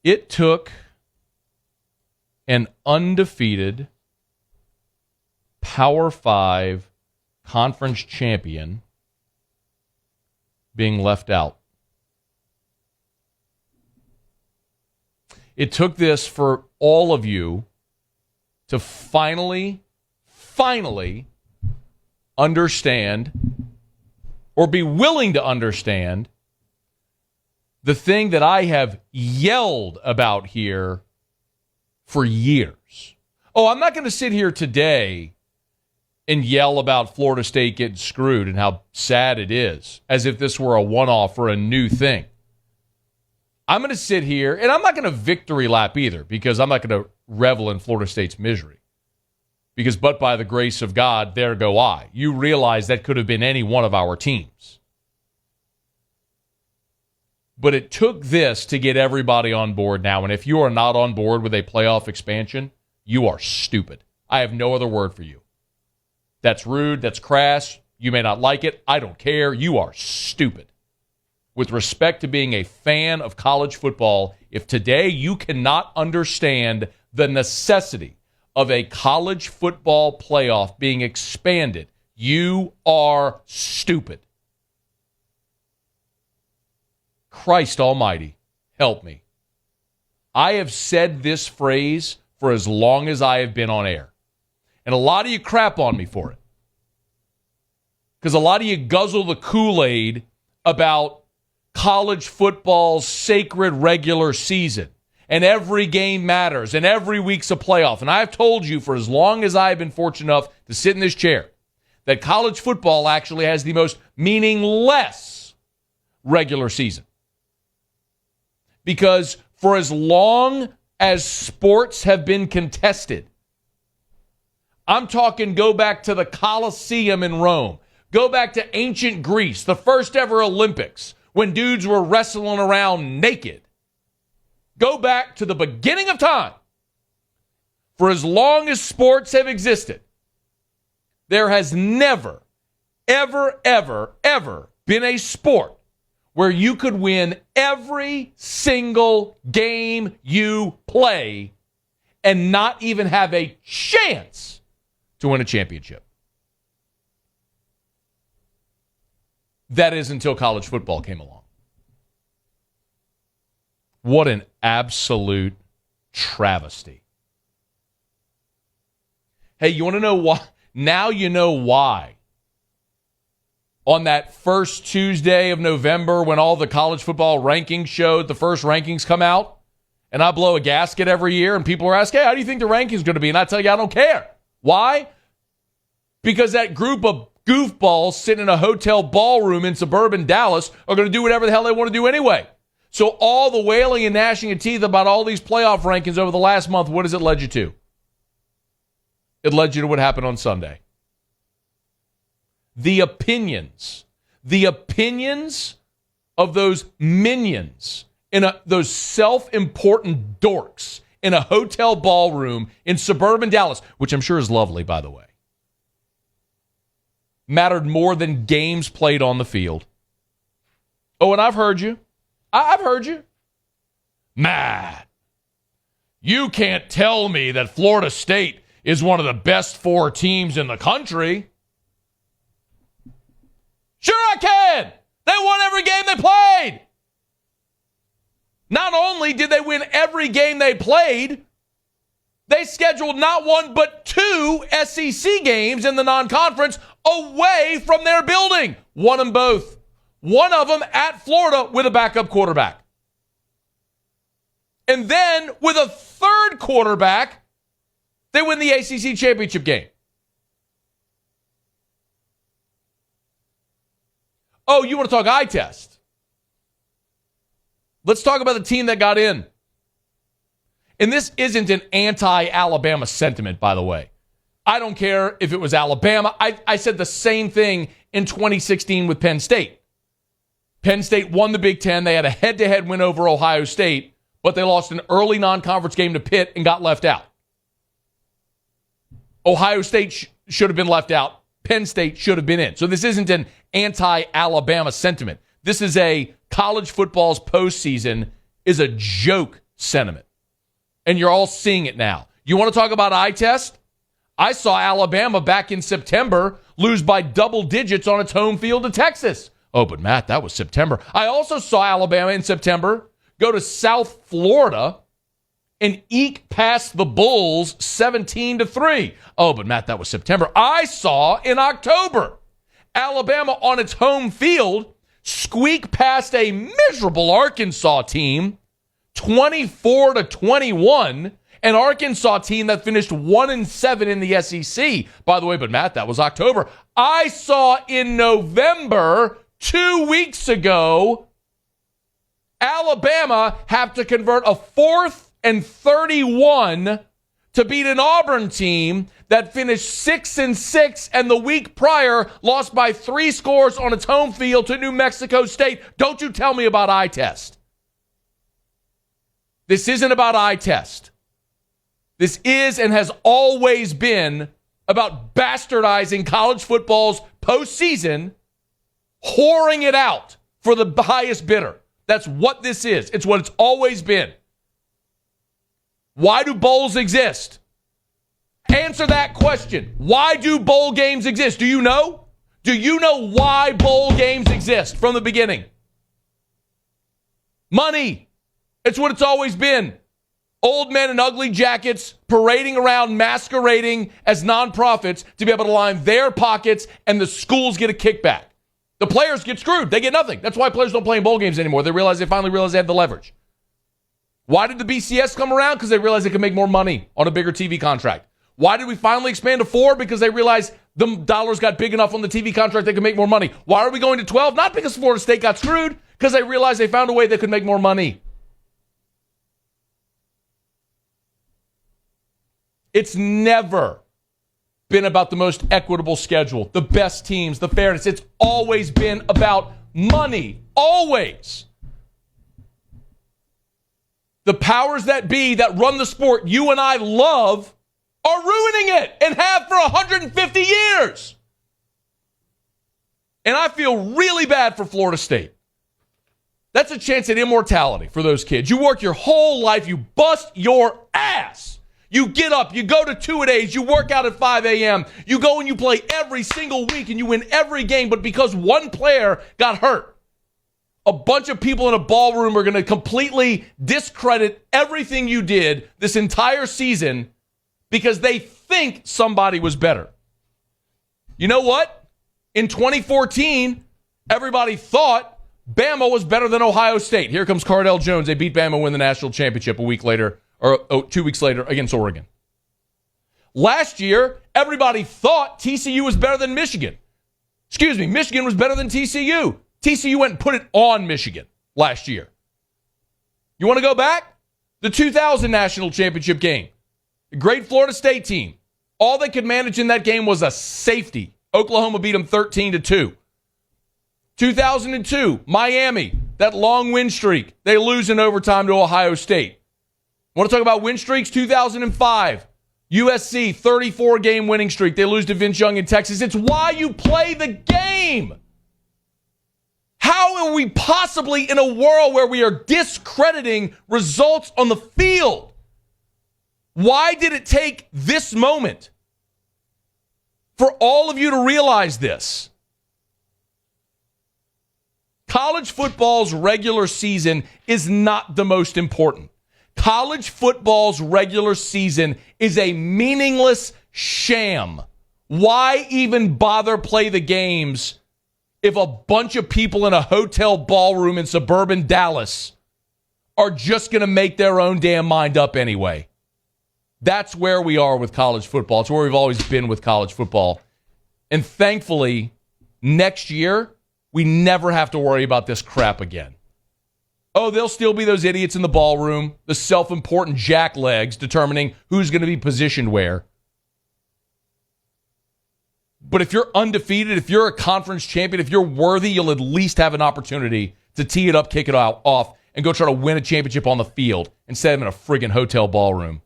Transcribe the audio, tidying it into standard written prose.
It took an undefeated Power 5 conference champion being left out. It took this for all of you to finally understand or be willing to understand the thing that I have yelled about here for years. Oh, I'm not going to sit here today and yell about Florida State getting screwed and how sad it is, as if this were a one-off or a new thing. I'm going to sit here, and I'm not going to victory lap either, because I'm not going to revel in Florida State's misery. Because but by the grace of God, there go I. You realize that could have been any one of our teams. But it took this to get everybody on board now. And if you are not on board with a playoff expansion, you are stupid. I have no other word for you. That's rude. That's crass. You may not like it. I don't care. You are stupid. With respect to being a fan of college football, if today you cannot understand the necessity of a college football playoff being expanded, you are stupid. Christ almighty, help me. I have said this phrase for as long as I have been on air. And a lot of you crap on me for it. Because a lot of you guzzle the Kool-Aid about college football's sacred regular season. And every game matters. And every week's a playoff. And I've told you for as long as I've been fortunate enough to sit in this chair that college football actually has the most meaningless regular season. Because for as long as sports have been contested, I'm talking go back to the Colosseum in Rome. Go back to ancient Greece, the first ever Olympics, when dudes were wrestling around naked. Go back to the beginning of time. For as long as sports have existed, there has never, ever, ever, ever been a sport where you could win every single game you play and not even have a chance to win a championship. That is until college football came along. What an absolute travesty. Hey, you want to know why? Now you know why. On that first Tuesday of November, when all the college football rankings showed, the first rankings come out, and I blow a gasket every year, and people are asking, hey, how do you think the rankings are going to be? And I tell you, I don't care. Why? Because that group of goofballs sitting in a hotel ballroom in suburban Dallas are going to do whatever the hell they want to do anyway. So all the wailing and gnashing of teeth about all these playoff rankings over the last month, what has it led you to? It led you to what happened on Sunday. The opinions of those minions, those self-important dorks in a hotel ballroom in suburban Dallas, which I'm sure is lovely, by the way, mattered more than games played on the field. Oh, and I've heard you. I've heard you. Matt, you can't tell me that Florida State is one of the best 4 teams in the country. Sure I can. They won every game they played. Not only did they win every game they played, they scheduled not one but 2 SEC games in the non-conference away from their building. Won them both. One of them at Florida with a backup quarterback. And then with a third quarterback, they win the ACC championship game. Oh, you want to talk eye test? Let's talk about the team that got in. And this isn't an anti-Alabama sentiment, by the way. I don't care if it was Alabama. I said the same thing in 2016 with Penn State. Penn State won the Big Ten. They had a head-to-head win over Ohio State, but they lost an early non-conference game to Pitt and got left out. Ohio State should have been left out. Penn State should have been in. So this isn't an anti-Alabama sentiment. This is a college football's postseason is a joke sentiment. And you're all seeing it now. You want to talk about eye test? I saw Alabama back in September lose by double digits on its home field to Texas. Oh, but Matt, that was September. I also saw Alabama in September go to South Florida and eke past the Bulls 17-3. Oh, but Matt, that was September. I saw in October Alabama on its home field squeak past a miserable Arkansas team 24-21, an Arkansas team that finished 1-7 in the SEC. By the way, but Matt, that was October. I saw in November, 2 weeks ago, Alabama have to convert a 4th and 31 to beat an Auburn team that finished 6-6 and the week prior lost by 3 scores on its home field to New Mexico State. Don't you tell me about eye test. This isn't about eye test. This is and has always been about bastardizing college football's postseason, whoring it out for the highest bidder. That's what this is. It's what it's always been. Why do bowls exist? Answer that question. Why do bowl games exist? Do you know? Do you know why bowl games exist from the beginning? Money. It's what it's always been. Old men in ugly jackets parading around, masquerading as nonprofits to be able to line their pockets, and the schools get a kickback. The players get screwed. They get nothing. That's why players don't play in bowl games anymore. They finally realize they have the leverage. Why did the BCS come around? Because they realized they could make more money on a bigger TV contract. Why did we finally expand to 4? Because they realized the dollars got big enough on the TV contract they could make more money. Why are we going to 12? Not because Florida State got screwed, because they realized they found a way they could make more money. It's never been about the most equitable schedule, the best teams, the fairness. It's always been about money. Always. The powers that be that run the sport you and I love are ruining it and have for 150 years. And I feel really bad for Florida State. That's a chance at immortality for those kids. You work your whole life, you bust your ass. You get up, you go to 2-a-days, you work out at 5 a.m., you go and you play every single week and you win every game, but because one player got hurt, a bunch of people in a ballroom are going to completely discredit everything you did this entire season because they think somebody was better. You know what? In 2014, everybody thought Bama was better than Ohio State. Here comes Cardell Jones. They beat Bama, win the national championship a week later. Or 2 weeks later against Oregon. Last year, everybody thought TCU was better than Michigan. Michigan was better than TCU. TCU went and put it on Michigan last year. You want to go back? The 2000 national championship game. The great Florida State team. All they could manage in that game was a safety. Oklahoma beat them 13-2. 2002, Miami, that long win streak. They lose in overtime to Ohio State. Want to talk about win streaks? 2005, USC, 34-game winning streak. They lose to Vince Young in Texas. It's why you play the game. How are we possibly in a world where we are discrediting results on the field? Why did it take this moment for all of you to realize this? College football's regular season is not the most important. College football's regular season is a meaningless sham. Why even bother play the games if a bunch of people in a hotel ballroom in suburban Dallas are just going to make their own damn mind up anyway? That's where we are with college football. It's where we've always been with college football. And thankfully, next year, we never have to worry about this crap again. Oh, there'll still be those idiots in the ballroom, the self-important jacklegs determining who's going to be positioned where. But if you're undefeated, if you're a conference champion, if you're worthy, you'll at least have an opportunity to tee it up, kick it off, and go try to win a championship on the field instead of in a friggin' hotel ballroom.